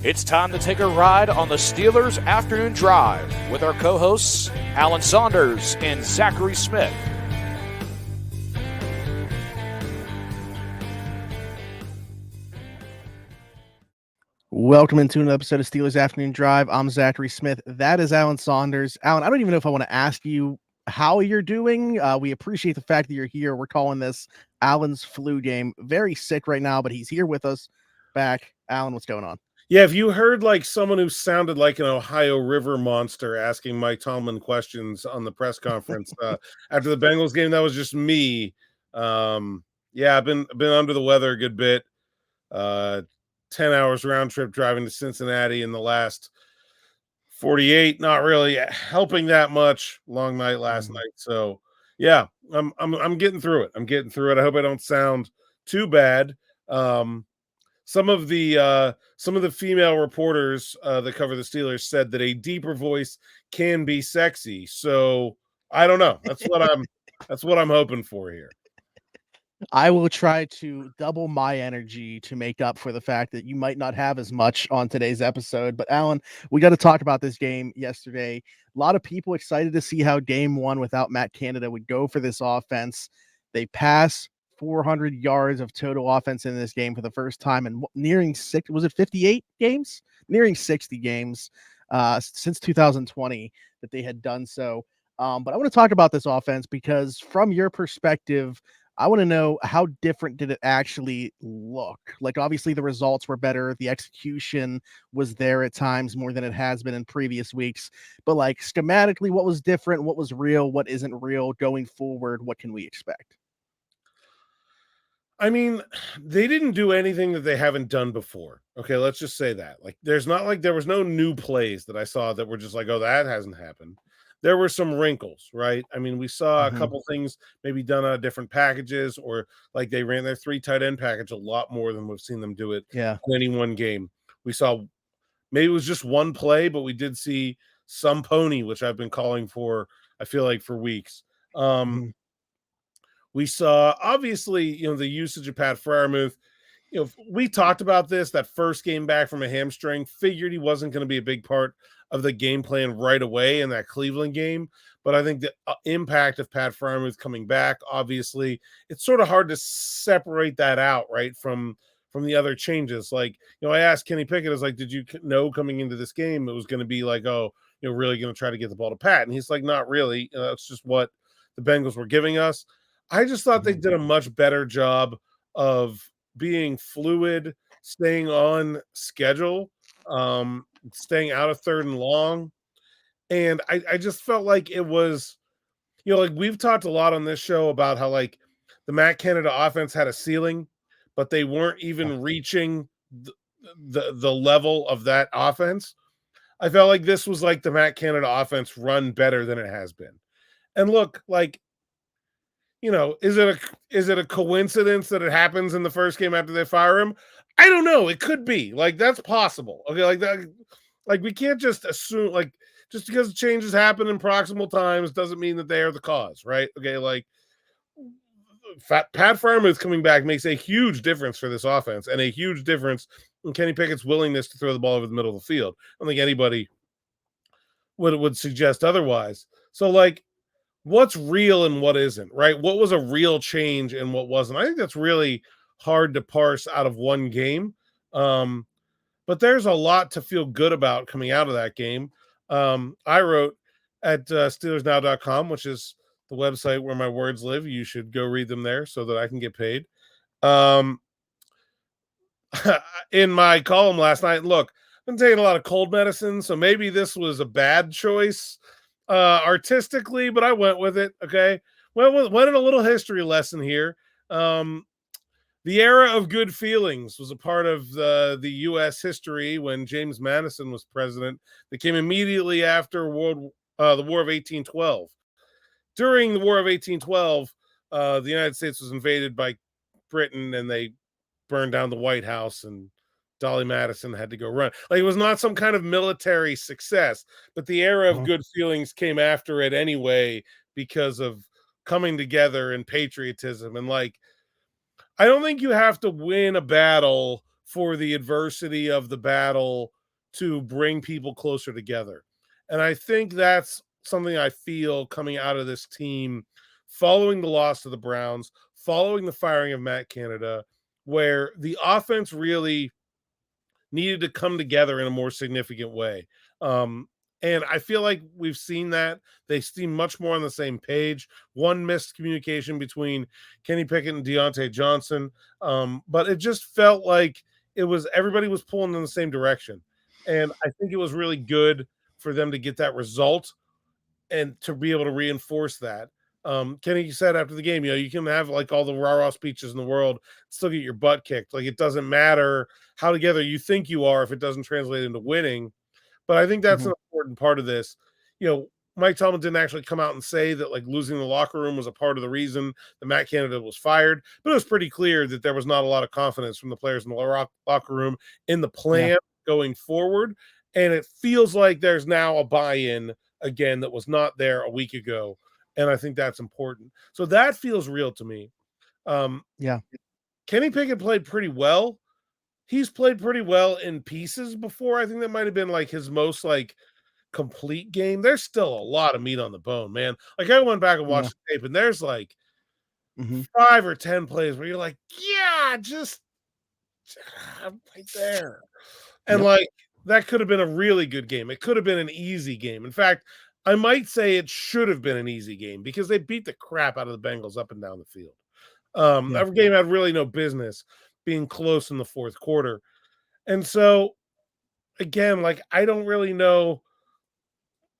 It's time to take a ride on the Steelers Afternoon Drive with our co-hosts, Alan Saunders and Zachary Smith. Welcome into another episode of Steelers Afternoon Drive. I'm Zachary Smith. That is Alan Saunders. Alan, I don't even know if I want to ask you how you're doing. We appreciate the fact that you're here. We're calling this Alan's flu game. Very sick right now, but he's here with us back. Alan, what's going on? Yeah, if you heard like someone who sounded like an Ohio River monster asking Mike Tomlin questions on the press conference after the Bengals game, that was just me. Yeah, I've been under the weather a good bit. 10 hours round trip driving to Cincinnati in the last 48, not really helping that much. Long night last night. So yeah, I'm getting through it. I hope I don't sound too bad. Some of the female reporters that cover the Steelers said that a deeper voice can be sexy. So I don't know. That's what I'm hoping for here. I will try to double my energy to make up for the fact that you might not have as much on today's episode. But Alan, we got to talk about this game yesterday. A lot of people excited to see how game one without Matt Canada would go for this offense. They pass 400 yards of total offense in this game for the first time and nearing 58 games? Nearing 60 games since 2020 that they had done so. But I want to talk about this offense because from your perspective, I want to know how different did it actually look? Like, obviously the results were better. The execution was there at times more than it has been in previous weeks. But like schematically, what was different? What was real? What isn't real going forward? What can we expect? I mean, they didn't do anything that they haven't done before. Okay, let's just say that. Like, there was no new plays that I saw that were just like, oh, that hasn't happened. There were some wrinkles, right? I mean, we saw a couple things maybe done on different packages, or like they ran their 3 tight end package a lot more than we've seen them do it in any one game. We saw maybe it was just one play, but we did see some pony, which I've been calling for, I feel like, for weeks. We saw, obviously, the usage of Pat Freiermuth. We talked about this, that first game back from a hamstring, figured he wasn't going to be a big part of the game plan right away in that Cleveland game. But I think the impact of Pat Freiermuth coming back, obviously, it's sort of hard to separate that out, right, from the other changes. Like, I asked Kenny Pickett, I was like, did you know coming into this game it was going to be like, oh, really going to try to get the ball to Pat? And he's like, not really. That's just what the Bengals were giving us. I just thought they did a much better job of being fluid, staying on schedule, staying out of 3rd and long. And I just felt like it was, like we've talked a lot on this show about how like the Matt Canada offense had a ceiling, but they weren't even reaching the level of that offense. I felt like this was like the Matt Canada offense run better than it has been. And look, like, is it a coincidence that it happens in the first game after they fire him? I don't know. It could be. Like, that's possible. Okay, like that. Like, we can't just assume, like, just because changes happen in proximal times doesn't mean that they are the cause, right? Okay, like, Pat Freiermuth coming back makes a huge difference for this offense and a huge difference in Kenny Pickett's willingness to throw the ball over the middle of the field. I don't think anybody would suggest otherwise. So, like, what's real and what isn't, right? What was a real change and what wasn't? I think that's really hard to parse out of one game. But there's a lot to feel good about coming out of that game. I wrote at SteelersNow.com, which is the website where my words live. You should go read them there so that I can get paid. In my column last night, look, I've been taking a lot of cold medicine, so maybe this was a bad choice artistically, but I went with it. Okay. Well, went in a little history lesson here. The era of good feelings was a part of the U.S. history when James Madison was president. That came immediately after the War of 1812. During the War of 1812, the United States was invaded by Britain, and they burned down the White House, and Dolly Madison had to go run. Like, it was not some kind of military success, but the era of good feelings came after it anyway because of coming together and patriotism. And like, I don't think you have to win a battle for the adversity of the battle to bring people closer together. And I think that's something I feel coming out of this team following the loss to the Browns, following the firing of Matt Canada, where the offense really needed to come together in a more significant way. And I feel like we've seen that. They seem much more on the same page. One missed communication between Kenny Pickett and Diontae Johnson. But it just felt like everybody was pulling in the same direction. And I think it was really good for them to get that result and to be able to reinforce that. Kenny said after the game, you can have like all the rah-rah speeches in the world, still get your butt kicked. Like, it doesn't matter how together you think you are if it doesn't translate into winning. But I think that's an important part of this. Mike Tomlin didn't actually come out and say that like losing the locker room was a part of the reason that Matt Canada was fired, but it was pretty clear that there was not a lot of confidence from the players in the locker room in the plan going forward. And it feels like there's now a buy-in again that was not there a week ago. And I think that's important. So that feels real to me. Kenny Pickett played pretty well. He's played pretty well in pieces before. I think that might have been like his most like complete game. There's still a lot of meat on the bone, man. Like, I went back and watched the tape, and there's like 5 or 10 plays where you're like, just right there. And like, that could have been a really good game. It could have been an easy game. In fact, I might say it should have been an easy game because they beat the crap out of the Bengals up and down the field. Every game had really no business being close in the fourth quarter. And so, again, like, I don't really know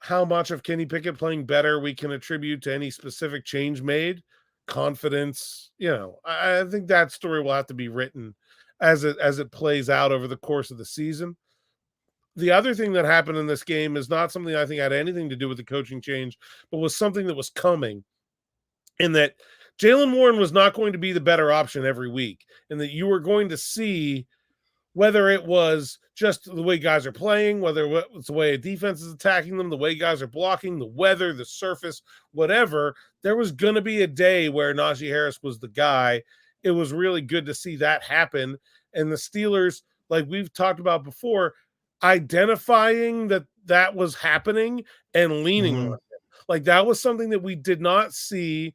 how much of Kenny Pickett playing better we can attribute to any specific change made. Confidence, I think that story will have to be written as it plays out over the course of the season. The other thing that happened in this game is not something I think had anything to do with the coaching change, but was something that was coming, in that Jaylen Warren was not going to be the better option every week, and that you were going to see, whether it was just the way guys are playing, whether it's the way a defense is attacking them, the way guys are blocking, the weather, the surface, whatever, there was going to be a day where Najee Harris was the guy. It was really good to see that happen. And the Steelers, like we've talked about before, identifying that was happening and leaning on it. Like, that was something that we did not see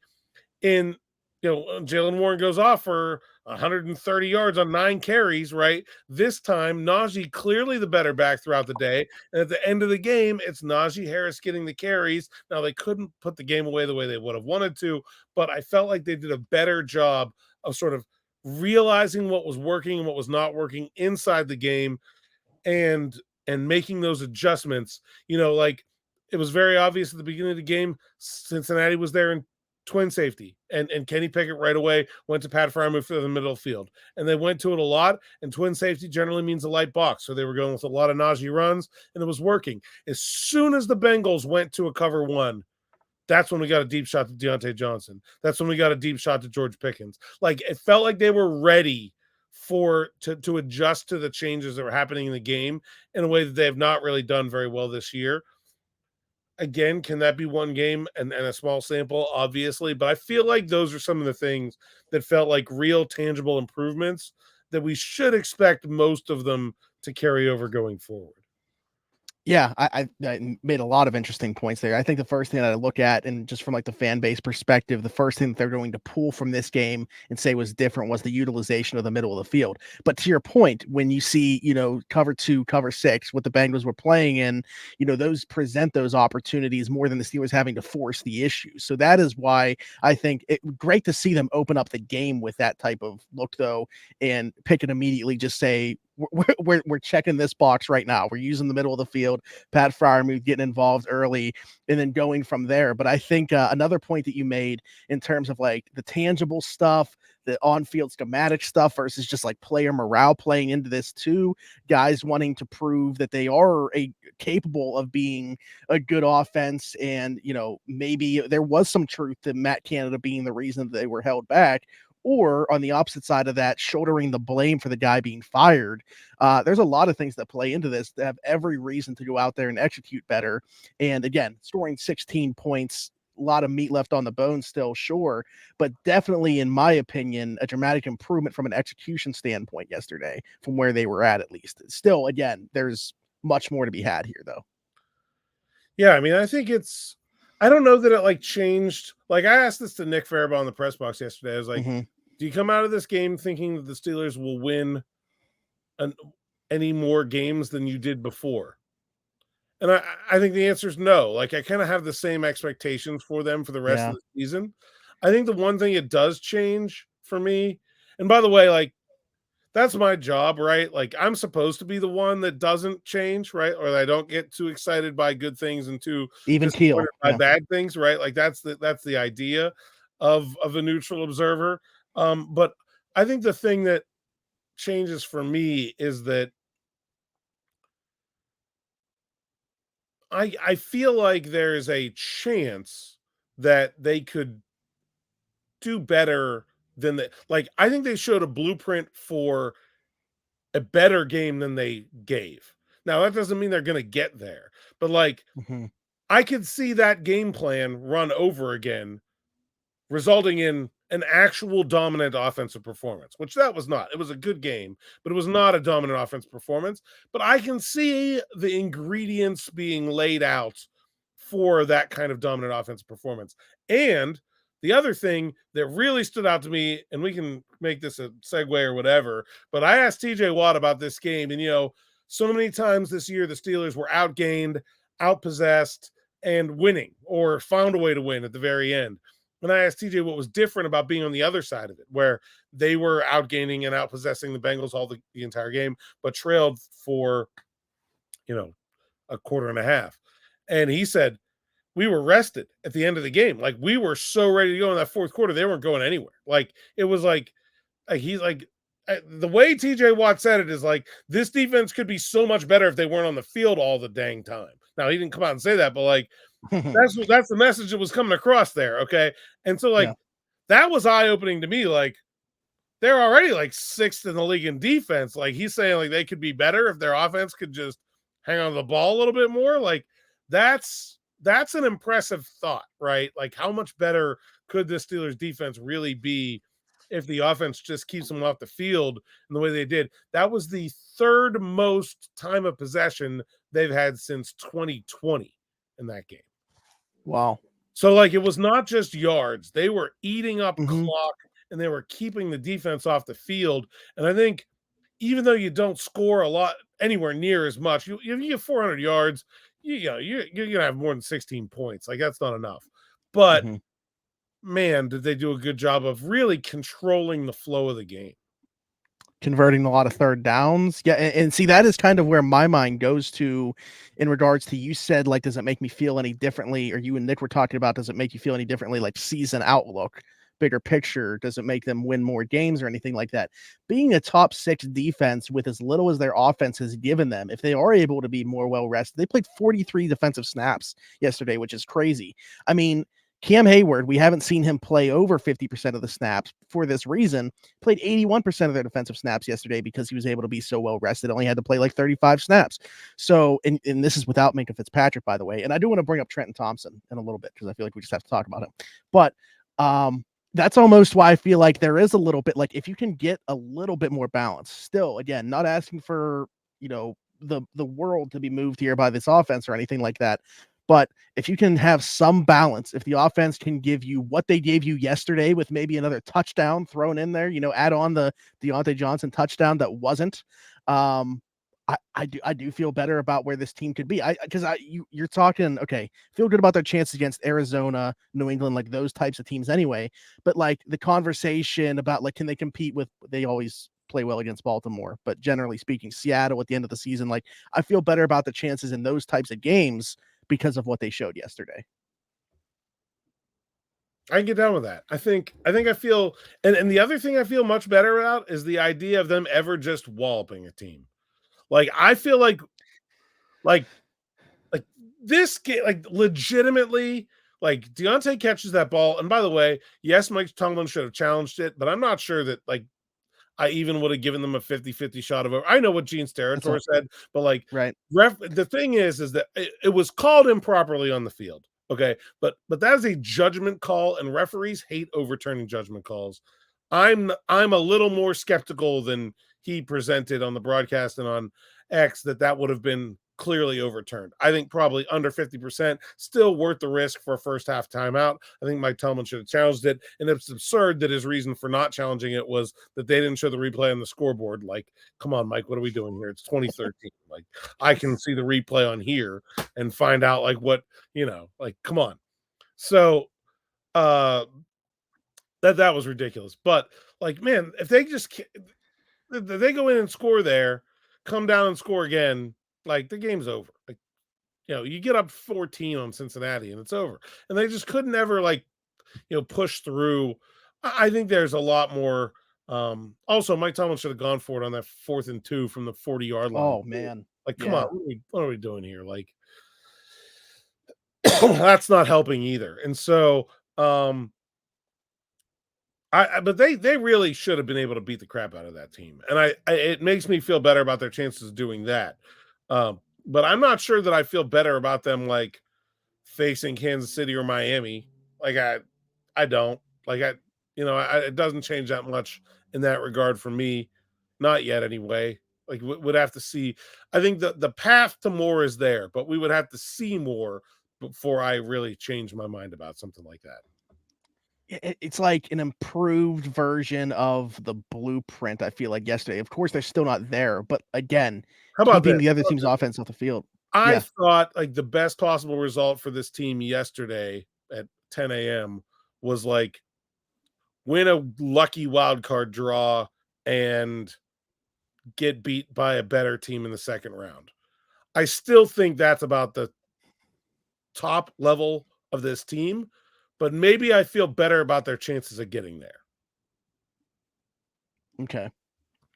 in, Jaylen Warren goes off for 130 yards on 9 carries, right? This time, Najee clearly the better back throughout the day. And at the end of the game, it's Najee Harris getting the carries. Now, they couldn't put the game away the way they would have wanted to, but I felt like they did a better job of sort of realizing what was working and what was not working inside the game, and making those adjustments. Like, it was very obvious at the beginning of the game, Cincinnati was there in twin safety, and Kenny Pickett right away went to Pat Freiermuth for the middle field, and they went to it a lot. And twin safety generally means a light box, so they were going with a lot of Najee runs, and it was working. As soon as the Bengals went to a cover one, that's when we got a deep shot to Deontay Johnson. That's when we got a deep shot to George Pickens. Like, it felt like they were ready to adjust to the changes that were happening in the game in a way that they have not really done very well this year. Again, can that be one game and a small sample? Obviously, but I feel like those are some of the things that felt like real tangible improvements that we should expect most of them to carry over going forward. Yeah, I made a lot of interesting points there. I think the first thing that I look at, and just from like the fan base perspective, the first thing that they're going to pull from this game and say was different was the utilization of the middle of the field. But to your point, when you see, cover 2, cover 6, what the Bengals were playing in, those present those opportunities more than the Steelers having to force the issue. So that is why I think great to see them open up the game with that type of look, though, and pick it immediately, just say, we're checking this box right now. We're using the middle of the field. Pat Freiermuth getting involved early and then going from there. But I think another point that you made in terms of like the tangible stuff, the on-field schematic stuff versus just like player morale playing into this too, guys wanting to prove that they are capable of being a good offense. And, maybe there was some truth to Matt Canada being the reason that they were held back. Or on the opposite side of that, shouldering the blame for the guy being fired. There's a lot of things that play into this that have every reason to go out there and execute better. And again, scoring 16 points lot of meat left on the bone still, sure, but definitely, in my opinion, a dramatic improvement from an execution standpoint yesterday from where they were at least. Still, again, there's much more to be had here, though. Yeah, I mean, I think I don't know that it like changed. Like I asked this to Nick Farabaugh on the press box yesterday. I was like, do you come out of this game thinking that the Steelers will win any more games than you did before? And I think the answer is no. Like I kind of have the same expectations for them for the rest of the season. I think the one thing it does change for me, and by the way, like that's my job, right? Like I'm supposed to be the one that doesn't change, right? Or that I don't get too excited by good things and too even keel by bad things, right? Like that's the idea of a neutral observer. But I think the thing that changes for me is that I feel like there's a chance that they could do better than that. Like I think they showed a blueprint for a better game than they gave. Now that doesn't mean they're going to get there, but like I could see that game plan run over again, resulting in an actual dominant offensive performance, which that was not. It was a good game, but it was not a dominant offensive performance. But I can see the ingredients being laid out for that kind of dominant offensive performance. And the other thing that really stood out to me, and we can make this a segue or whatever, but I asked TJ Watt about this game, and so many times this year the Steelers were outgained, outpossessed, and winning, or found a way to win at the very end. And I asked TJ what was different about being on the other side of it, where they were outgaining and outpossessing the Bengals all the entire game, but trailed for, a quarter and a half. And he said, we were rested at the end of the game. Like we were so ready to go in that fourth quarter. They weren't going anywhere. Like it was like he's like, the way TJ Watt said it is like, this defense could be so much better if they weren't on the field all the dang time. Now he didn't come out and say that, but like, that's the message that was coming across there. Okay. And so like, that was eye-opening to me. Like they're already like sixth in the league in defense. Like he's saying like they could be better if their offense could just hang on to the ball a little bit more. Like that's an impressive thought, right? Like how much better could the Steelers defense really be if the offense just keeps them off the field in the way they did? That was the third most time of possession they've had since 2020 in that game. Wow. So like it was not just yards. They were eating up clock and they were keeping the defense off the field. And I think even though you don't score a lot anywhere near as much, if you get 400 yards, you're going to have more than 16 points. Like that's not enough. But man, did they do a good job of really controlling the flow of the game. Converting a lot of third downs. Yeah. And see, that is kind of where my mind goes to in regards to, you said, like, does it make me feel any differently? Or you and Nick were talking about, does it make you feel any differently? Like season outlook, bigger picture, does it make them win more games or anything like that? Being a top 6 defense with as little as their offense has given them, if they are able to be more well rested, they played 43 defensive snaps yesterday, which is crazy. I mean, Cam Heyward, we haven't seen him play over 50% of the snaps for this reason. Played 81% of their defensive snaps yesterday because he was able to be so well rested. Only had to play like 35 snaps. So, and this is without Minkah Fitzpatrick, by the way. And I do want to bring up Trenton Thompson in a little bit because I feel like we just have to talk about him. But that's almost why I feel like there is a little bit, like if you can get a little bit more balance. Still, again, not asking for the world to be moved here by this offense or anything like that. But if you can have some balance, if the offense can give you what they gave you yesterday with maybe another touchdown thrown in there, add on the Deontay Johnson touchdown that wasn't, I do feel better about where this team could be. Because you're talking, okay, feel good about their chances against Arizona, New England, like those types of teams anyway. But like the conversation about like, can they compete with, they always play well against Baltimore, but generally speaking, Seattle at the end of the season, like I feel better about the chances in those types of games because of what they showed yesterday. I can get down with that. I think I feel, and the other thing I feel much better about is the idea of them ever just walloping a team. Like I feel like this game, like legitimately, like Diontae catches that ball. And by the way, yes, Mike Tomlin should have challenged it, but I'm not sure that like I even would have given them a 50-50 shot of it. I know what Gene Steratore said, but like, right. The thing is that it was called improperly on the field. Okay, but that is a judgment call, and referees hate overturning judgment calls. I'm a little more skeptical than he presented on the broadcast and on X that would have been clearly overturned. I think probably under 50%, still worth the risk for a first half timeout. I think Mike Tomlin should have challenged it, and it's absurd that his reason for not challenging it was that they didn't show the replay on the scoreboard. Like, come on, Mike, what are we doing here? It's 2013. Like, I can see the replay on here and find out like what, like, come on. So that was ridiculous. But like, man, if they go in and score there, come down and score again, like the game's over. Like, you get up 14 on Cincinnati and it's over. And they just couldn't ever push through. I think there's a lot more. Also, Mike Tomlin should have gone for it on that 4th and 2 from the 40-yard line. Oh man. Like, come on, what are we doing here? Like, that's not helping either. And so, but they really should have been able to beat the crap out of that team. And it makes me feel better about their chances of doing that. But I'm not sure that I feel better about them like facing Kansas City or Miami. Like I don't like it doesn't change that much in that regard for me. Not yet anyway. Like would have to see. I think the path to more is there, but we would have to see more before I really change my mind about something like that. It's like an improved version of the blueprint, I feel like, yesterday. Of course, they're still not there, but again, how about keeping the other team's offense off the field. I thought like the best possible result for this team yesterday at 10 a.m. was like win a lucky wild card draw and get beat by a better team in the second round. I still think that's about the top level of this team, but maybe I feel better about their chances of getting there. Okay.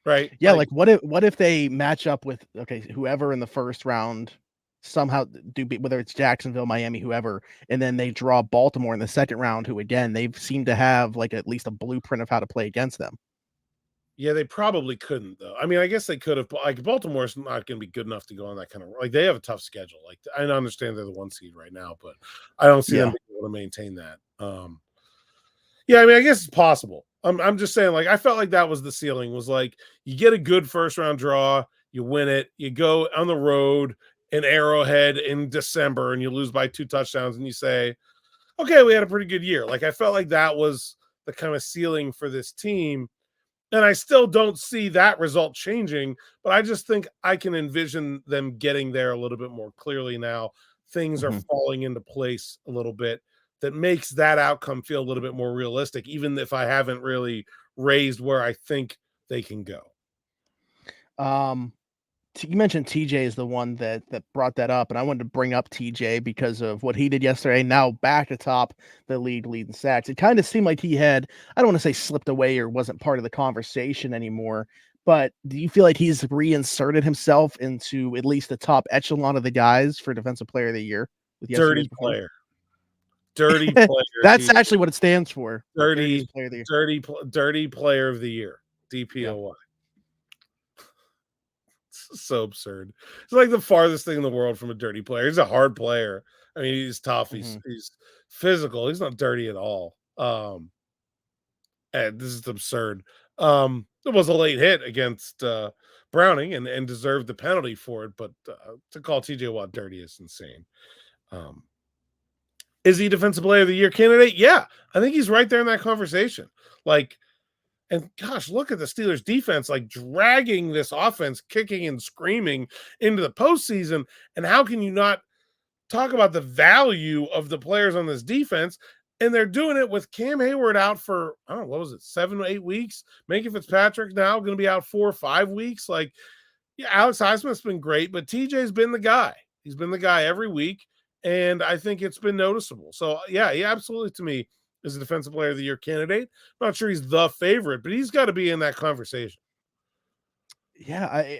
Right. Yeah. Like what if they match up with, whoever in the first round somehow whether it's Jacksonville, Miami, whoever, and then they draw Baltimore in the second round, who again, they've seemed to have like at least a blueprint of how to play against them. Yeah, they probably couldn't though. I mean, I guess they could have. Like Baltimore's not going to be good enough to go on that kind of like. They have a tough schedule. Like I understand they're the 1 seed right now, but I don't see them being able to maintain that. Yeah, I mean, I guess it's possible. I'm just saying, like I felt like that was the ceiling. Was like you get a good first round draw, you win it, you go on the road in Arrowhead in December, and you lose by 2 touchdowns, and you say, okay, we had a pretty good year. Like I felt like that was the kind of ceiling for this team. And I still don't see that result changing, but I just think I can envision them getting there a little bit more clearly now. Things are falling into place a little bit that makes that outcome feel a little bit more realistic, even if I haven't really raised where I think they can go. You mentioned TJ is the one that brought that up, and I wanted to bring up TJ because of what he did yesterday. Now back atop the league in sacks. It kind of seemed like he had, I don't want to say slipped away or wasn't part of the conversation anymore, but do you feel like he's reinserted himself into at least the top echelon of the guys for Defensive Player of the Year? With Dirty player. Dirty player. That's actually what it stands for. Dirty player of the year. Dirty player of the year. DPOY. Yeah. So absurd. It's like the farthest thing in the world from a dirty player. He's a hard player. I mean, he's tough. He's physical. He's not dirty at all. And this is absurd. It was a late hit against Browning and deserved the penalty for it, but to call TJ Watt dirty is insane. Is he Defensive Player of the Year candidate? Yeah, I think he's right there in that conversation. Like, and gosh, look at the Steelers defense, like dragging this offense, kicking and screaming into the postseason. And how can you not talk about the value of the players on this defense? And they're doing it with Cam Heyward out for, I don't know, what was it, 7 or 8 weeks? Minkah Fitzpatrick now going to be out 4 or 5 weeks. Like, yeah, Alex Highsmith's been great, but TJ's been the guy. He's been the guy every week. And I think it's been noticeable. So, yeah, he absolutely, to me, is a Defensive Player of the Year candidate. I'm not sure he's the favorite, but he's got to be in that conversation. Yeah,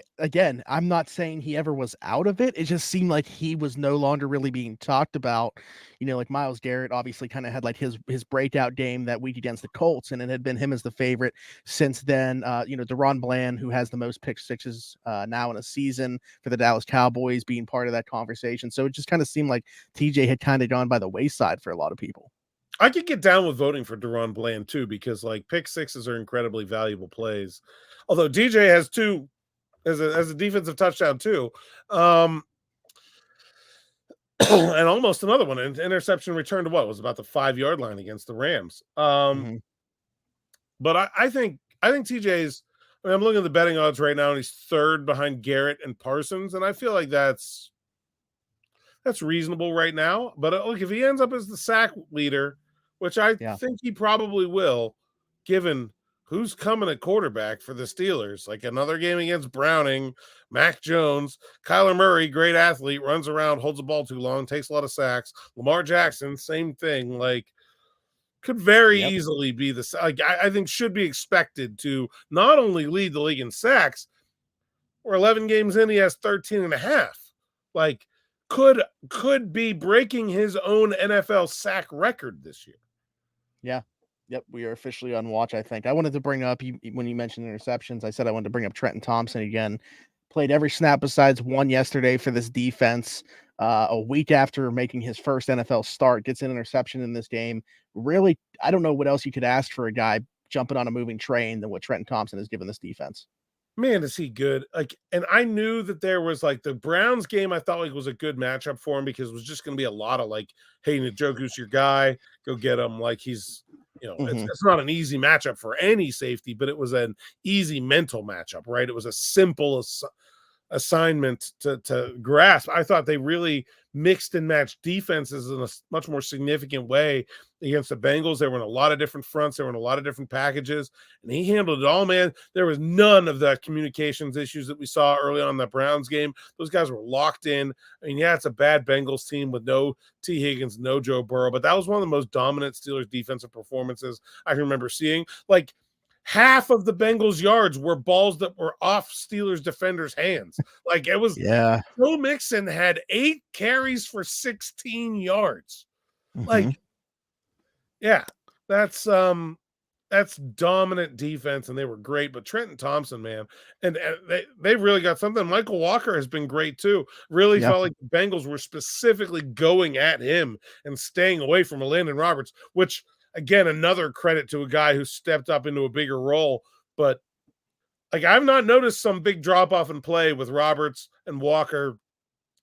I'm not saying he ever was out of it. It just seemed like he was no longer really being talked about. Like Myles Garrett obviously kind of had like his breakout game that week against the Colts, and it had been him as the favorite since then. Deron Bland, who has the most pick sixes now in a season for the Dallas Cowboys, being part of that conversation. So it just kind of seemed like TJ had kind of gone by the wayside for a lot of people. I could get down with voting for Deron Bland too, because like pick sixes are incredibly valuable plays. Although DJ has two as a defensive touchdown too. And almost another one, an interception return to what was about the 5-yard line against the Rams. But I think TJ's, I'm looking at the betting odds right now, and he's third behind Garrett and Parsons, and I feel like that's reasonable right now. But look, if he ends up as the sack leader, which I think he probably will, given who's coming at quarterback for the Steelers, like another game against Browning, Mac Jones, Kyler Murray, great athlete, runs around, holds the ball too long, takes a lot of sacks. Lamar Jackson, same thing, like could very easily be I think should be expected to not only lead the league in sacks, or 11 games in, he has 13 and a half. Like could be breaking his own NFL sack record this year. Yeah. Yep, we are officially on watch, I think. I wanted to bring up, when you mentioned interceptions, I said I wanted to bring up Trenton Thompson again. Played every snap besides one yesterday for this defense. A week after making his first NFL start, gets an interception in this game. Really, I don't know what else you could ask for a guy jumping on a moving train than what Trenton Thompson has given this defense. Man, is he good. And I knew that there was the Browns game, I thought was a good matchup for him, because it was just going to be a lot of hey, Njoku's your guy, go get him. He's, it's not an easy matchup for any safety, but it was an easy mental matchup, right? It was a simple assignment to grasp. I thought they really mixed and matched defenses in a much more significant way against the Bengals. They were in a lot of different fronts. They were in a lot of different packages, and he handled it all, man. There was none of the communications issues that we saw early on in the Browns game. Those guys were locked in. I mean, yeah, it's a bad Bengals team with no T. Higgins, no Joe Burrow, but that was one of the most dominant Steelers defensive performances I can remember seeing. Half of the Bengals yards were balls that were off Steelers defenders' hands. It was, Joe Mixon had 8 carries for 16 yards. That's dominant defense, and they were great. But Trenton Thompson, man, and they really got something. Michael Walker has been great too. Really felt like the Bengals were specifically going at him and staying away from Landon Roberts, which, again, another credit to a guy who stepped up into a bigger role. But I've not noticed some big drop off in play with Roberts and Walker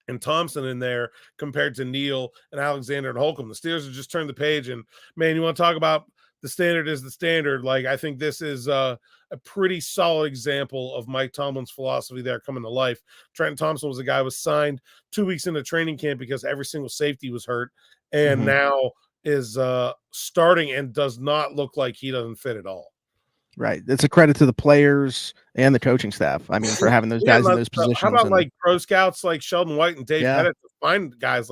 and Thompson in there compared to Neal and Alexander and Holcomb. The Steelers have just turned the page, and man, you want to talk about the standard is the standard. I think this is a pretty solid example of Mike Tomlin's philosophy there coming to life. Trenton Thompson was a guy who was signed 2 weeks into training camp because every single safety was hurt, and now is starting and does not look like he doesn't fit at all. Right. It's a credit to the players and the coaching staff. I mean, for having those guys in those positions. How about pro scouts like Sheldon White and Dave Pettit to find guys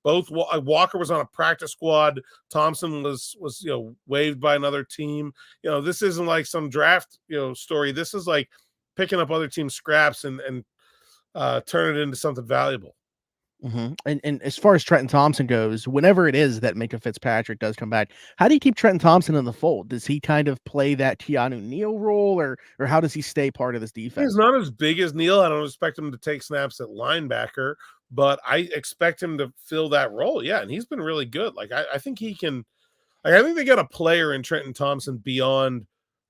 both Walker was on a practice squad. Thompson was waived by another team. This isn't some draft, story. This is picking up other team scraps and turn it into something valuable. And as far as Trenton Thompson goes, whenever it is that Minkah Fitzpatrick does come back, how do you keep Trenton Thompson in the fold? Does he kind of play that Keanu Neal role, or how does he stay part of this defense? He's not as big as Neal. I don't expect him to take snaps at linebacker, but I expect him to fill that role. Yeah, and he's been really good. I think he can. I think they got a player in Trenton Thompson beyond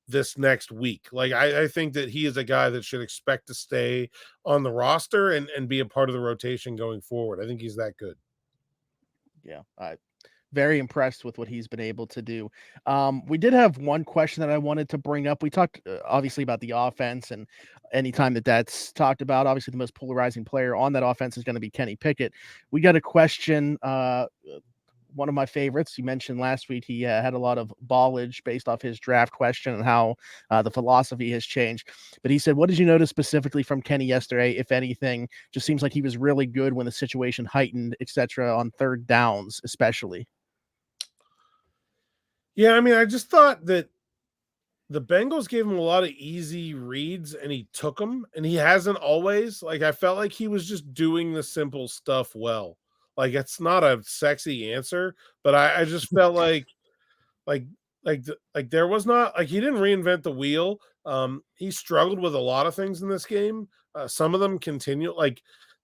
this next week. I think that he is a guy that should expect to stay on the roster and be a part of the rotation going forward. I think he's that good. Yeah, very impressed with what he's been able to do. We did have one question that I wanted to bring up. We talked obviously about the offense, and anytime that's talked about, obviously the most polarizing player on that offense is going to be Kenny Pickett. We got a question, one of my favorites. You mentioned last week he had a lot of ballage based off his draft question and how the philosophy has changed. But he said, what did you notice specifically from Kenny yesterday, if anything? Just seems like he was really good when the situation heightened, etc., on third downs, especially. Yeah, I mean, I just thought that the Bengals gave him a lot of easy reads and he took them, and he hasn't always. Like, I felt like he was just doing the simple stuff well. Like, it's not a sexy answer, but I just felt like like there was not like he didn't reinvent the wheel. He struggled with a lot of things in this game. Some of them continue, like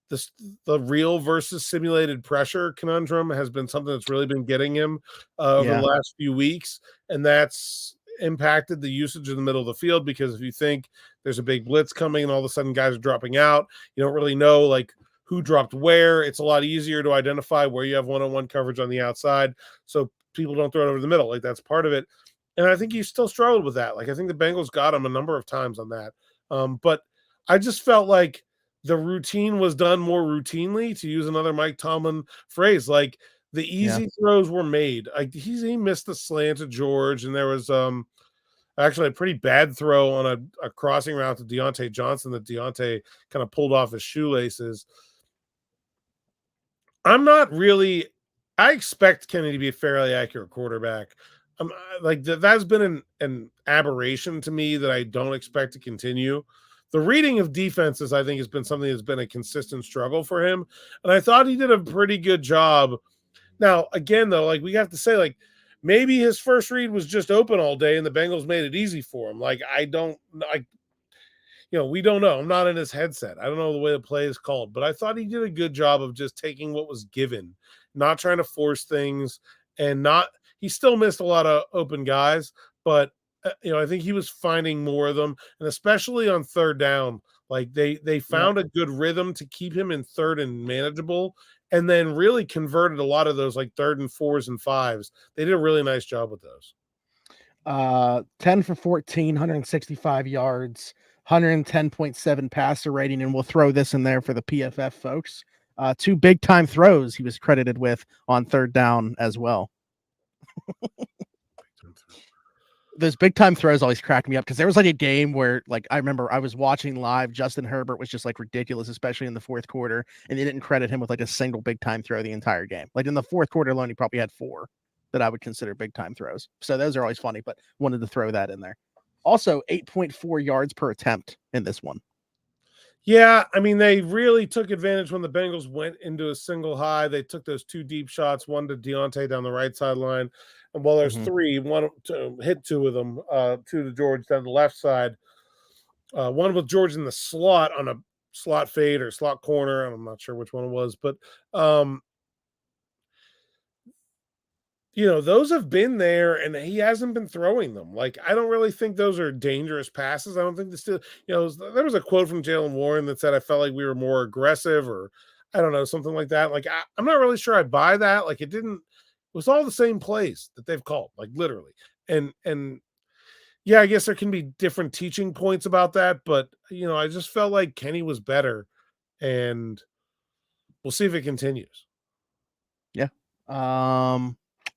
this the real versus simulated pressure conundrum has been something that's really been getting him over the last few weeks, and that's impacted the usage in the middle of the field, because if you think there's a big blitz coming and all of a sudden guys are dropping out, you don't really know like who dropped where. It's a lot easier to identify where you have one-on-one coverage on the outside, so people don't throw it over the middle. Like, that's part of it. And I think he still struggled with that. Like, I think the Bengals got him a number of times on that. But I just felt like the routine was done more routinely, to use another Mike Tomlin phrase. Like, the easy throws were made. Like, he missed the slant to George, and there was actually a pretty bad throw on a crossing route to Diontae Johnson that Diontae kind of pulled off his shoelaces. I expect Kenny to be a fairly accurate quarterback. Like, that's been an aberration to me that I don't expect to continue. The reading of defenses, I think, has been something that's been a consistent struggle for him. And I thought he did a pretty good job. Now, again, though, like, we have to say, like, maybe his first read was just open all day and the Bengals made it easy for him. Like, we don't know. I'm not in his headset. I don't know the way the play is called, but I thought he did a good job of just taking what was given, not trying to force things, and he still missed a lot of open guys, but I think he was finding more of them, and especially on third down, like they found a good rhythm to keep him in third and manageable, and then really converted a lot of those like 3rd and 4s and 5s. They did a really nice job with those. 10 for 14, 165 yards, 110.7 passer rating, and we'll throw this in there for the PFF folks. 2 big time throws he was credited with on third down as well. Those big time throws always crack me up, because there was like a game where, like, I remember I was watching live, Justin Herbert was just like ridiculous, especially in the fourth quarter, and they didn't credit him with like a single big time throw the entire game. Like, in the fourth quarter alone, he probably had 4 that I would consider big time throws. So those are always funny, but wanted to throw that in there. Also, 8.4 yards per attempt in this one. Yeah, I mean, they really took advantage when the Bengals went into a single high. They took those 2 deep shots, one to Diontae down the right sideline. And while there's 3, one to hit 2 of them, 2 to George down the left side. One with George in the slot on a slot fade or slot corner. I'm not sure which one it was, but those have been there, and he hasn't been throwing them. Like, I don't really think those are dangerous passes. I don't think there was a quote from Jaylen Warren that said, I felt like we were more aggressive, or I don't know, something like that. Like, I'm not really sure I buy that. Like, it was all the same plays that they've called, like, literally. And yeah, I guess there can be different teaching points about that, but I just felt like Kenny was better, and we'll see if it continues. Yeah.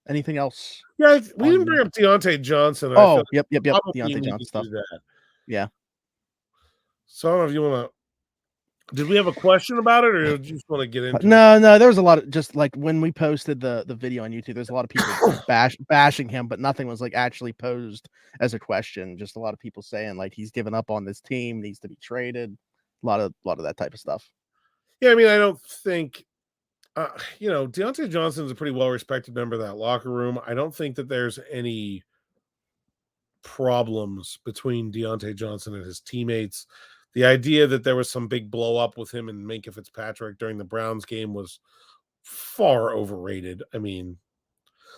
Anything else? Yeah, we didn't bring up Deontay Johnson. Oh, yep. Deontay Johnson stuff. Yeah. So I don't know if you want to. Did we have a question about it, or did you just want to get into it? No. There was a lot of, just like when we posted the video on YouTube, there's a lot of people bashing him, but nothing was like actually posed as a question. Just a lot of people saying like he's given up on this team, needs to be traded. A lot of that type of stuff. Yeah, I mean, I don't think. Deontay Johnson is a pretty well-respected member of that locker room. I don't think that there's any problems between Deontay Johnson and his teammates. The idea that there was some big blow-up with him and Minkah Fitzpatrick during the Browns game was far overrated. I mean,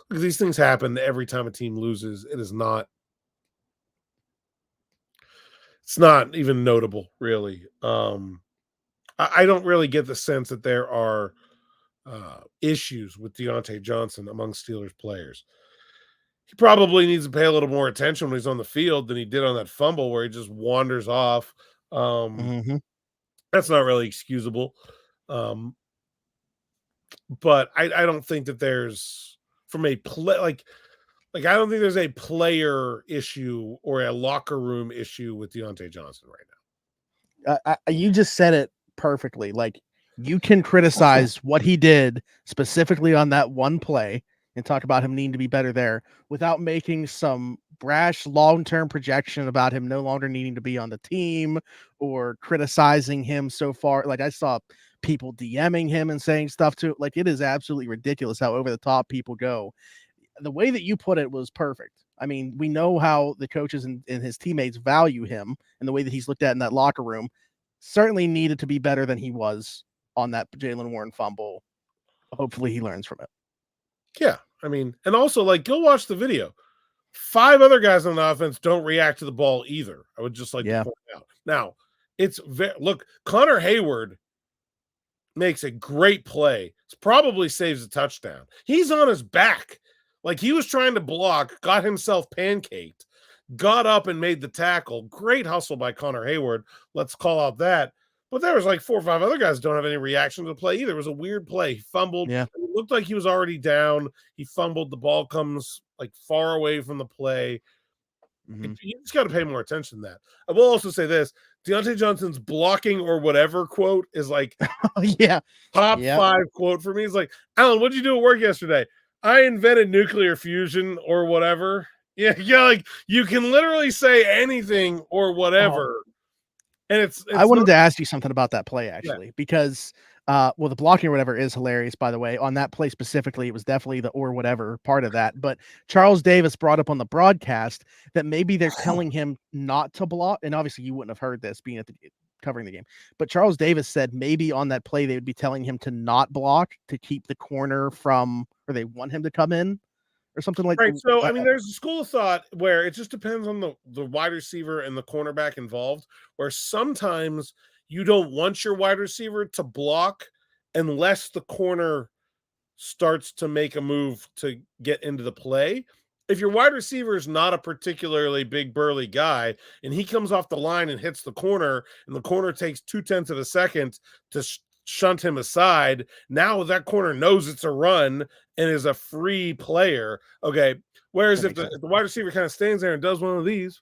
look, these things happen every time a team loses. It's not even notable, really. I don't really get the sense that there are issues with Diontae Johnson among Steelers players. He probably needs to pay a little more attention when he's on the field than he did on that fumble where he just wanders off. That's not really excusable. But I don't think that there's, from a play, like I don't think there's a player issue or a locker room issue with Diontae Johnson right now. You just said it perfectly. Like, you can criticize what he did specifically on that one play and talk about him needing to be better there without making some brash long-term projection about him no longer needing to be on the team or criticizing him so far. Like, I saw people DMing him and saying stuff to, like, it is absolutely ridiculous how over the top people go. The way that you put it was perfect. I mean, we know how the coaches and his teammates value him, and the way that he's looked at in that locker room certainly needed to be better than he was on that Jaylen Warren fumble. Hopefully he learns from it. Yeah. I mean, and also, like, go watch the video. 5 other guys on the offense don't react to the ball either. I would just like to point out. Now, it's look, Connor Heyward makes a great play. It probably saves a touchdown. He's on his back. Like, he was trying to block, got himself pancaked, got up and made the tackle. Great hustle by Connor Heyward. Let's call out that. But there was like 4 or 5 other guys don't have any reaction to the play either. It was a weird play. He fumbled. Yeah. It looked like he was already down. He fumbled. The ball comes like far away from the play. Mm-hmm. You just got to pay more attention to that. I will also say this. Deontay Johnson's blocking or whatever quote is like top 5 quote for me. It's like, Alan, what did you do at work yesterday? I invented nuclear fusion or whatever. Yeah, like you can literally say anything or whatever. And it's I wanted to ask you something about that play, actually, because the blocking or whatever is hilarious, by the way. On that play specifically, it was definitely the or whatever part of that. But Charles Davis brought up on the broadcast that maybe they're telling him not to block. And obviously you wouldn't have heard this being at the covering the game. But Charles Davis said maybe on that play they would be telling him to not block to keep the corner from, or they want him to come in or something like that. Right. So, I mean, there's a school of thought where it just depends on the wide receiver and the cornerback involved, where sometimes you don't want your wide receiver to block unless the corner starts to make a move to get into the play. If your wide receiver is not a particularly big burly guy and he comes off the line and hits the corner and the corner takes 0.2 of a second to shunt him aside, now that corner knows it's a run and is a free player. Okay. Whereas if the wide receiver kind of stands there and does one of these,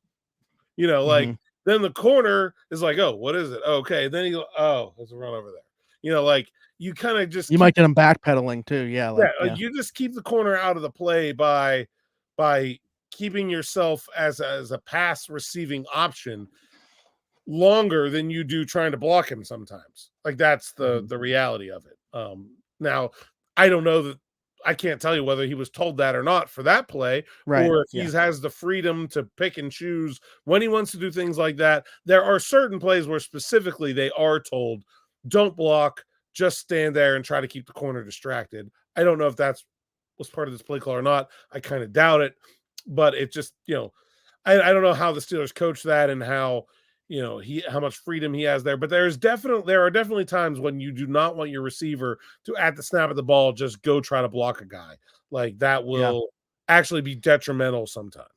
like then the corner is like, oh, what is it? Okay. Then you go, oh, there's a run over there. Like you kind of just might get him backpedaling too. Yeah. You just keep the corner out of the play by keeping yourself as a pass receiving option longer than you do trying to block him sometimes. Like that's the reality of it. Now I don't know that I can't tell you whether he was told that or not for that play, or if he has the freedom to pick and choose when he wants to do things like that. There are certain plays where specifically they are told, don't block, just stand there and try to keep the corner distracted. I don't know if that's was part of this play call or not. I kind of doubt it, but it just, I don't know how the Steelers coach that and how, how much freedom he has there. But there are definitely times when you do not want your receiver to, at the snap of the ball, just go try to block a guy. Like that will actually be detrimental sometimes.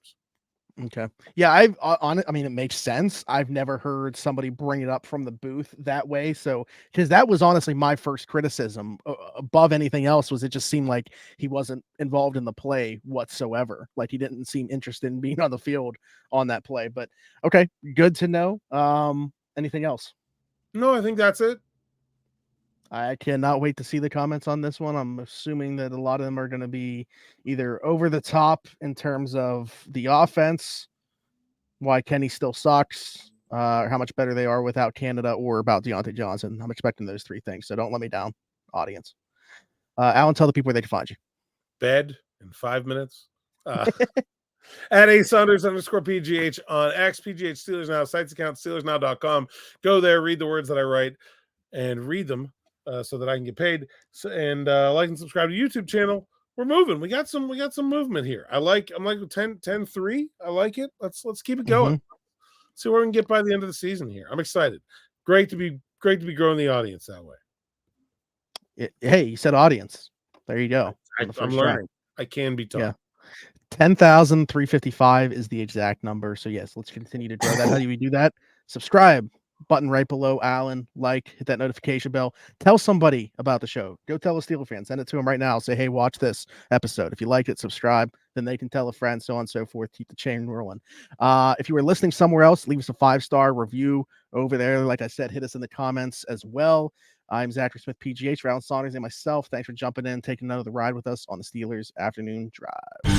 Okay. Yeah, I mean, it makes sense. I've never heard somebody bring it up from the booth that way. So, because that was honestly my first criticism above anything else, was it just seemed like he wasn't involved in the play whatsoever. Like he didn't seem interested in being on the field on that play. But okay, good to know. Anything else? No, I think that's it. I cannot wait to see the comments on this one. I'm assuming that a lot of them are going to be either over the top in terms of the offense, why Kenny still sucks, or how much better they are without Canada, or about Deontay Johnson. I'm expecting those 3 things, so don't let me down, audience. Alan, tell the people where they can find you. Bed in 5 minutes. At @Saunders_PGH on X, PGH Steelers Now, sites account, SteelersNow.com. Go there, read the words that I write, and read them. So that I can get paid. So, and like and subscribe to YouTube channel. We're moving. We got some movement here. I'm like 10-3. I like it. Let's keep it going. See where we can get by the end of the season here. I'm excited. Great to be growing the audience that way. Hey, you said audience. There you go. I'm learning. I can be taught. Yeah. 10,355 is the exact number. So yes, let's continue to grow that. How do we do that? Subscribe. Button right below Alan, hit that notification bell. Tell somebody about the show. Go tell a Steeler fan. Send it to them right now. Say, hey, watch this episode. If you like it, subscribe. Then they can tell a friend, so on and so forth. Keep the chain rolling. If you were listening somewhere else, leave us a 5-star review over there. Like I said, hit us in the comments as well. I'm Zachary Smith, PGH, for Alan Saunders and myself. Thanks for jumping in, taking another ride with us on the Steelers Afternoon Drive.